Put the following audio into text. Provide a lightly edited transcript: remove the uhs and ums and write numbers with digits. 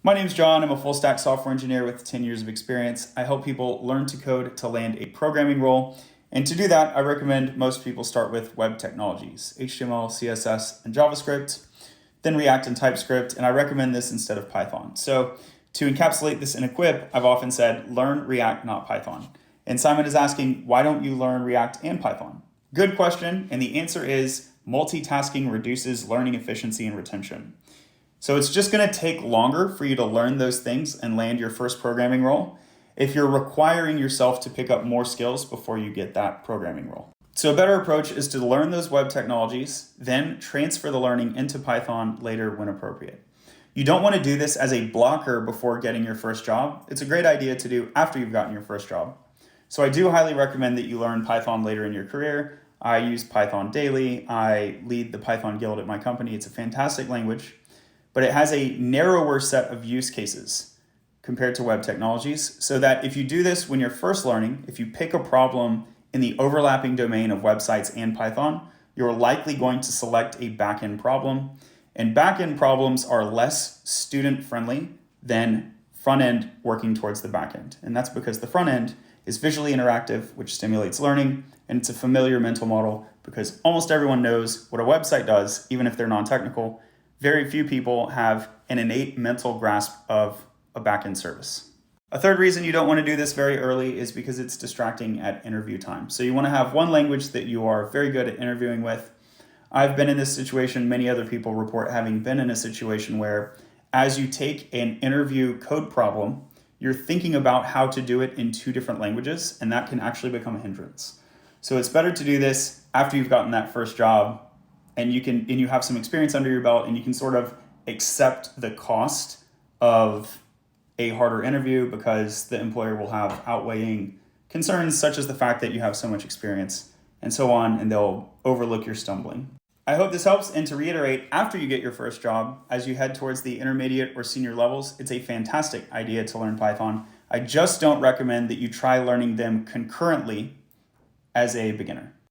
My name's John. I'm a full stack software engineer with 10 years of experience. I help people learn to code to land a programming role. And to do that, I recommend most people start with web technologies, HTML, CSS, and JavaScript, then React and TypeScript. And I recommend this instead of Python. So to encapsulate this in a quip, I've often said, learn React, not Python. And Simon is asking, why don't you learn React and Python? Good question. And the answer is multitasking reduces learning efficiency and retention. So it's just going to take longer for you to learn those things and land your first programming role if you're requiring yourself to pick up more skills before you get that programming role. So a better approach is to learn those web technologies, then transfer the learning into Python later when appropriate. You don't want to do this as a blocker before getting your first job. It's a great idea to do after you've gotten your first job. So I do highly recommend that you learn Python later in your career. I use Python daily. I lead the Python guild at my company. It's a fantastic language, but it has a narrower set of use cases compared to web technologies, so that if you do this when you're first learning, if you pick a problem in the overlapping domain of websites and Python, you're likely going to select a backend problem. And backend problems are less student-friendly than front-end working towards the backend. And that's because the front end is visually interactive, which stimulates learning, and it's a familiar mental model because almost everyone knows what a website does, even if they're non-technical. Very few people have an innate mental grasp of a backend service. A third reason you don't want to do this very early is because it's distracting at interview time. So you want to have one language that you are very good at interviewing with. I've been in this situation. Many other people report having been in a situation where as you take an interview code problem, you're thinking about how to do it in two different languages, and that can actually become a hindrance. So it's better to do this after you've gotten that first job and you have some experience under your belt, and you can sort of accept the cost of a harder interview because the employer will have outweighing concerns such as the fact that you have so much experience and so on, and they'll overlook your stumbling. I hope this helps, and to reiterate, after you get your first job, as you head towards the intermediate or senior levels, it's a fantastic idea to learn Python. I just don't recommend that you try learning them concurrently as a beginner.